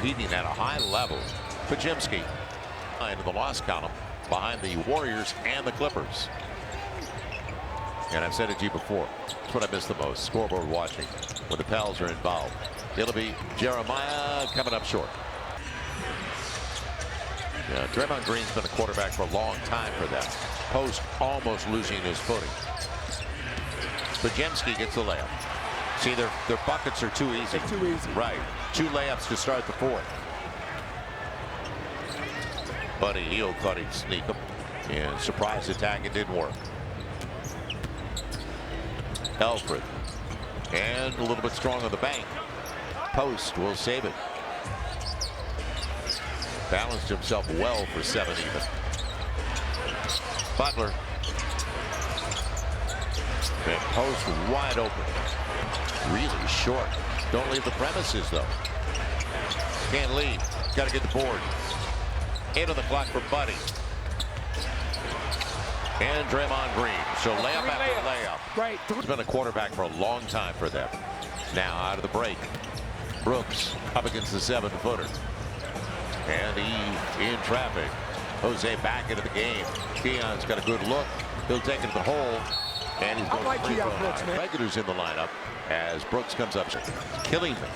competing at a high level. Pajemski into the loss column behind the Warriors and the Clippers. And I've said it to you before, it's what I miss the most, scoreboard watching, when the Pels are involved. It'll be Jeremiah coming up short. Yeah, Draymond Green's been a quarterback for a long time for them. Post almost losing his footing. Pajemski gets the layup. See, their buckets are too easy. They're too easy. Right. 2 layups to start the fourth. Buddy Hield thought he'd sneak him. And surprise attack, it didn't work. Elfrid. And a little bit strong on the bank. Post will save it. Balanced himself well for 7 even. Butler. And Post wide open. Really short. Don't leave the premises though. Can't leave. Got to get the board. 8 on the clock for Buddy. And Draymond Green. So layup after layup. Right. He's been a quarterback for a long time for them. Now out of the break. Brooks up against the 7-footer. And he in traffic. Jose back into the game. Keon's got a good look. He'll take it to the hole. And he's going I like Keon Brooks, man. Regulars in the lineup as Brooks comes up. Killing them.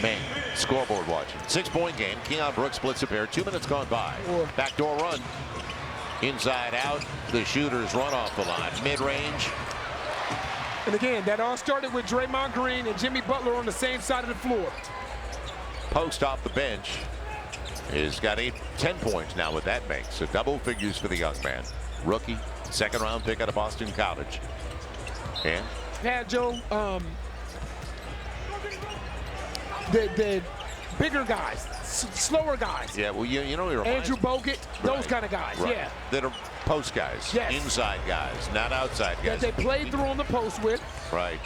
Man, scoreboard watching. 6-point game. Keon Brooks splits a pair. 2 minutes gone by. Backdoor run. Inside out. The shooters run off the line. Mid-range. And again, that all started with Draymond Green and Jimmy Butler on the same side of the floor. Post off the bench. He's got 10 points now with that makes. So double figures for the young man. Rookie, 2nd round pick out of Boston College. And had Joe, the bigger guys, slower guys. Yeah, well, you know, he reminds Andrew Bogut, those right, kind of guys. right. Yeah. That are post guys, yes. Inside guys, not outside guys. That they played through on the post with. Right.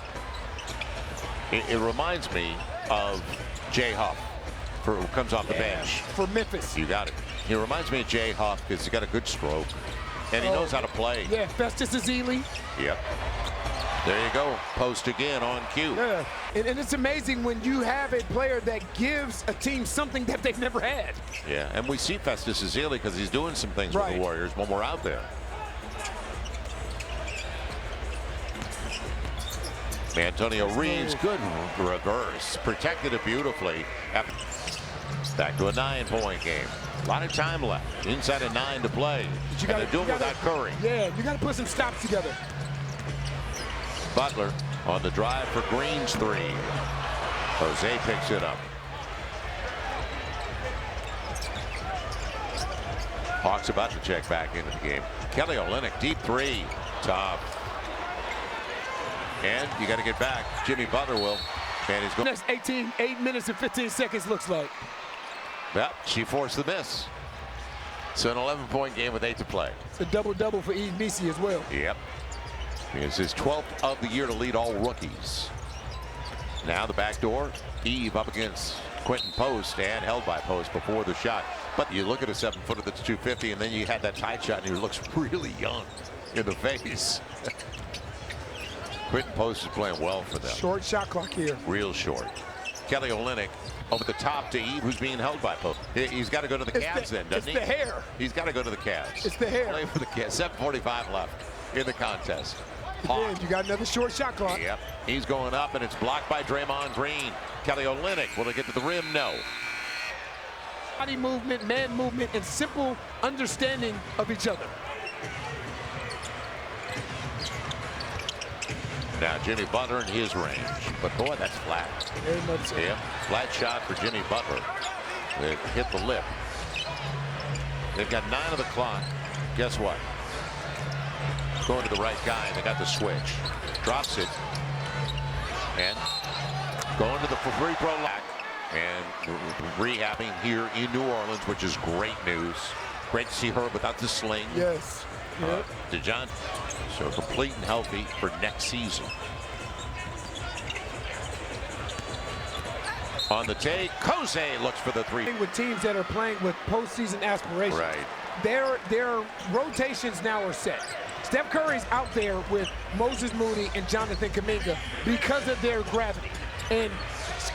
It reminds me of Jay Huff, who comes off the bench. For Memphis. You got it. He reminds me of Jay Huff because he's got a good stroke. And he knows how to play. Yeah, Festus Ezeli. Yep. There you go. Post again on cue. Yeah. And it's amazing when you have a player that gives a team something that they've never had. Yeah, and we see Festus Ezeli because he's doing some things with the Warriors when we're out there. Antonio Reeves, good reverse. Protected it beautifully. Back to a 9-point game. A lot of time left. Inside of 9 to play. And they're doing it without Curry. Yeah, you got to put some stops together. Butler on the drive for Green's 3. Jose picks it up. Hawks about to check back into the game. Kelly Olynyk, deep 3. Tough. And you got to get back. Jimmy Butler will. And he's going. Next 8 minutes and 15 seconds looks like. Well, she forced the miss. So an 11-point game with 8 to play. It's a double-double for Eve Nisi as well. Yep. It's his 12th of the year to lead all rookies. Now the back door. Eve up against Quentin Post and held by Post before the shot. But you look at a 7-footer that's 250, and then you had that tight shot, and he looks really young in the face. Quentin Post is playing well for them. Short shot clock here. Real short. Kelly Olynyk over the top to Eve, who's being held by Post. He's got to go to the Cavs then, doesn't he? It's the hair. He's got to go to the Cavs. It's the hair. Play for the Cavs. 7:45 left in the contest. Again, you got another short shot clock. Yep. He's going up, and it's blocked by Draymond Green. Kelly Olynyk, will it get to the rim? No. Body movement, man movement, and simple understanding of each other. Now Jimmy Butler in his range, but boy, that's flat. Very much so. Yep, flat shot for Jimmy Butler. It hit the lip. They've got 9 of the clock. Guess what? Going to the right guy. They got the switch. Drops it. And going to the free throw line. And rehabbing here in New Orleans, which is great news. Great to see her without the sling. Yes. Yep. DeJohn, so complete and healthy for next season. On the take, Jose looks for the 3. With teams that are playing with postseason aspirations, right? Their rotations now are set. Steph Curry's out there with Moses Moody and Jonathan Kuminga because of their gravity. And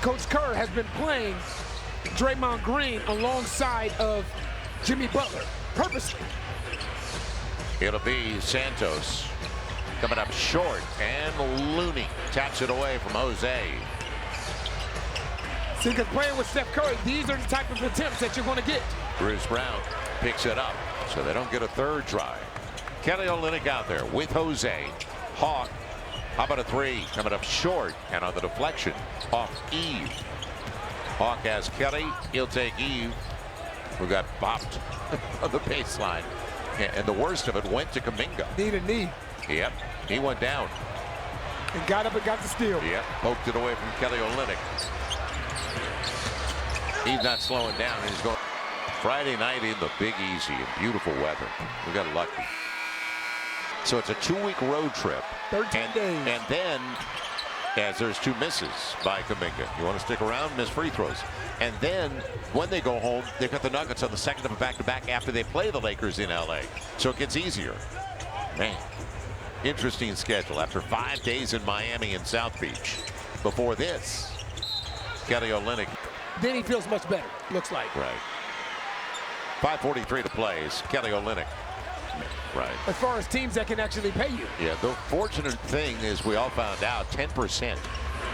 Coach Kerr has been playing Draymond Green alongside of Jimmy Butler, purposely. It'll be Santos coming up short, and Looney taps it away from Jose. See, because playing with Steph Curry, these are the type of attempts that you're going to get. Bruce Brown picks it up, so they don't get a third try. Kelly Olynyk out there with Jose. Hawk, how about a three? Coming up short, and on the deflection, off Eve. Hawk has Kelly. He'll take Eve, who got bopped on the baseline. And the worst of it went to Kuminga. Need a knee. Yep, he went down. And got up and got the steal. Yep, poked it away from Kelly Olynyk. He's not slowing down. He's going. Friday night in the Big Easy in beautiful weather. We got lucky. So it's a 2-week road trip. 13 days. And then, as there's 2 misses by Kuminga. You want to stick around? Miss free throws. And then, when they go home, they've got the Nuggets on the second of a back-to-back after they play the Lakers in L.A. So it gets easier. Man, interesting schedule. After 5 days in Miami and South Beach. Before this, Kelly Olynyk. Then he feels much better, looks like. Right. 5:43 to play is Kelly Olynyk. Right. As far as teams that can actually pay you. Yeah, the fortunate thing is we all found out 10%.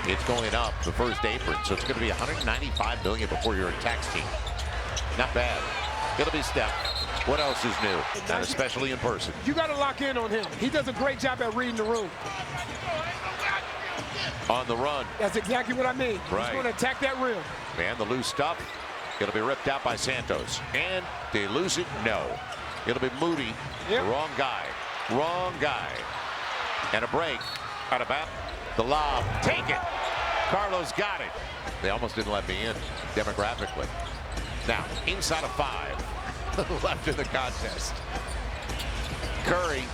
It's going up the first apron, so it's going to be $195 million before you're a tax team. Not bad. It'll be Steph. What else is new? And especially in person. You got to lock in on him. He does a great job at reading the room. On the run. That's exactly what I mean. Right. He's going to attack that rim. Man, the loose stuff. It'll be ripped out by Santos. And they lose it? No. It'll be Moody. Yep. The wrong guy. Wrong guy. And a break. Out of bounds. The lob. Take it. Carlos got it. They almost didn't let me in demographically. Now, inside of 5. Left in the contest. Curry.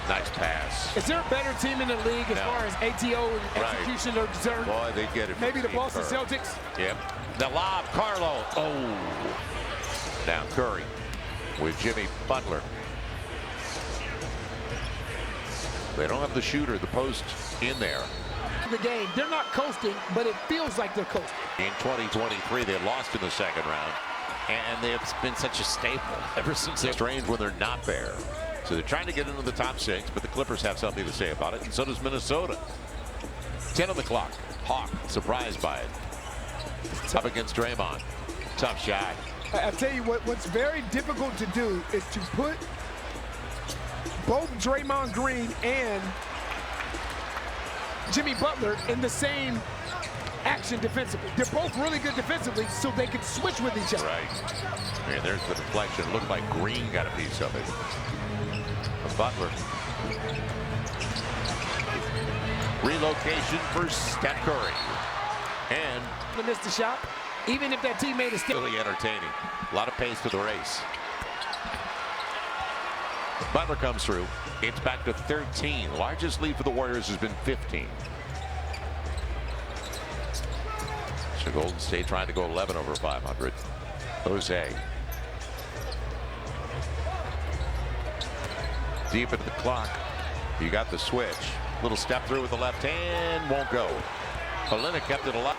Nice pass. Is there a better team in the league as far as ATO and execution are concerned? Boy, they get it. Maybe the Boston Celtics? Yep. The lob, Carlo. Oh. Now Curry with Jimmy Butler. They don't have the shooter, the post in there. The game, they're not coasting, but it feels like they're coasting. In 2023, they lost in the second round, and they have been such a staple ever since. It's strange when they're not there. So they're trying to get into the top 6, but the Clippers have something to say about it, and so does Minnesota. 10 on the clock. Hawk surprised by it. Up against Draymond. Tough shot. I'll tell you what's very difficult to do is to put both Draymond Green and Jimmy Butler in the same action defensively. They're both really good defensively, so they can switch with each other. Right. And there's the deflection. Looked like Green got a piece of it. Butler. Relocation for Steph Curry. And they missed the shot. Even if that team made a stick. Really entertaining. A lot of pace to the race. Butler comes through. It's back to 13. Largest lead for the Warriors has been 15. So Golden State trying to go 11 over 500. Jose. Deep into the clock. You got the switch. Little step through with the left hand. Won't go. Olynyk kept it alive.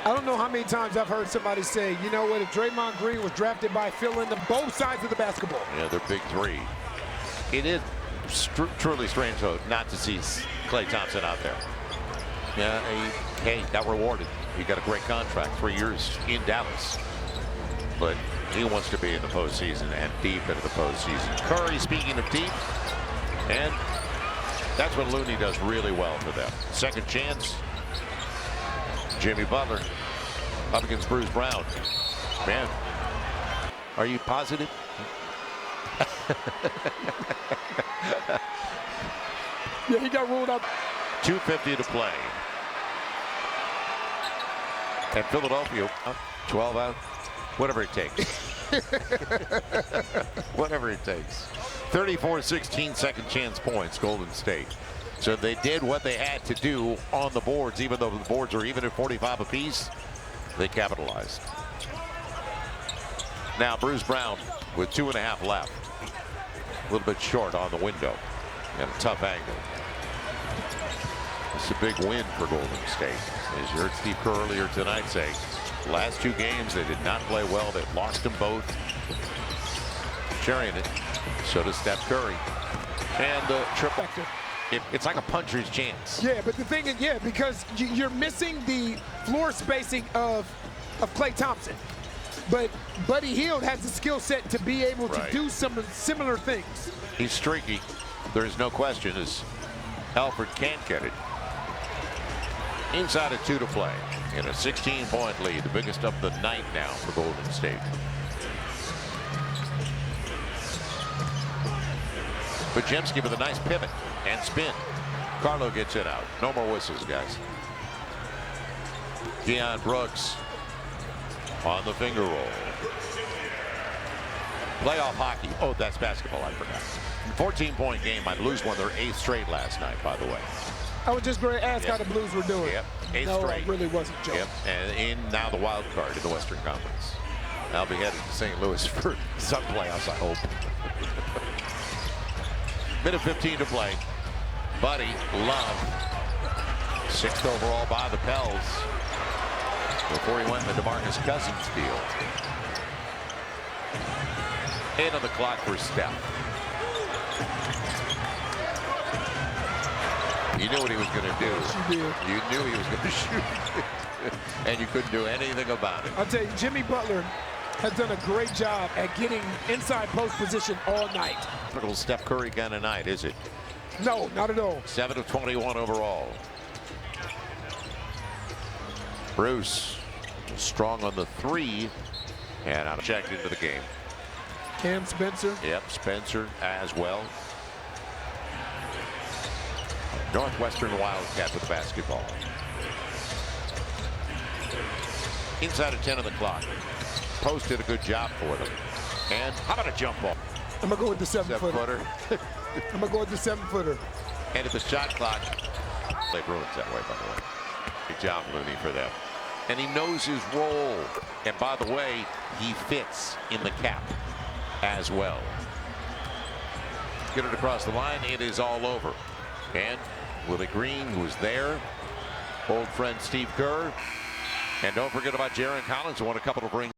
I don't know how many times I've heard somebody say, you know what, if Draymond Green was drafted by Phil into both sides of the basketball. Yeah, they're big 3. It is truly strange, though, not to see Klay Thompson out there. Yeah, he got rewarded. He got a great contract, 3 years in Dallas. But he wants to be in the postseason and deep into the postseason. Curry, speaking of deep, and that's what Looney does really well for them. Second chance. Jimmy Butler up against Bruce Brown. Man, are you positive? Yeah, he got ruled out. 2:50 to play. And Philadelphia, 12 out. Whatever it takes. Whatever it takes. 34-16 second chance points, Golden State. So they did what they had to do on the boards, even though the boards are even at 45 apiece. They capitalized. Now Bruce Brown with 2.5 left. A little bit short on the window. And a tough angle. It's a big win for Golden State. As you heard Steve Kerr earlier tonight say, Last two games, they did not play well. They've lost them both. Sharing it. So does Steph Curry. And the triple. It's like a puncher's chance. Yeah, but the thing is, yeah, because you're missing the floor spacing of Klay Thompson. But Buddy Hield has the skill set to be able to do some similar things. He's streaky. There's no question as Alfred can't get it. Inside of 2 to play in a 16-point lead, the biggest of the night now for Golden State. Podziemski with a nice pivot and spin. Carlo gets it out. No more whistles, guys. Deion Brooks on the finger roll. Playoff hockey. Oh, that's basketball. I forgot. 14-point game. I'd lose one. Their 8th straight last night, by the way. I was just going to ask how the Blues were doing. Yep. 8th no, straight. I really wasn't, Joe. Yep. And in now the wild card in the Western Conference. I'll be headed to St. Louis for some playoffs, I hope. Minute 15 to play. Buddy Love, 6th overall by the Pels. Before he went in the DeMarcus Cousins deal. 8 on the clock for Steph. You knew what he was going to do. Yes, you did. You knew he was going to shoot. And you couldn't do anything about it. I'll tell you, Jimmy Butler has done a great job at getting inside post position all night. Typical Steph Curry kind of night, is it? No, not at all. 7 of 21 overall. Bruce strong on the 3 and out checked into the game. Cam Spencer. Yep, Spencer as well. Northwestern Wildcat with the basketball. Inside of 10 on the clock. Post did a good job for them. And how about a jump ball? I'm going to go with the 7-footer. 7-footer. I'm going to go with the 7-footer. And at the shot clock, they Bruins that way, by the way. Good job, Looney, for them. And he knows his role. And by the way, he fits in the cap as well. Get it across the line. It is all over. And Willie Green, who was there. Old friend Steve Kerr. And don't forget about Jaron Collins, who won a couple of rings.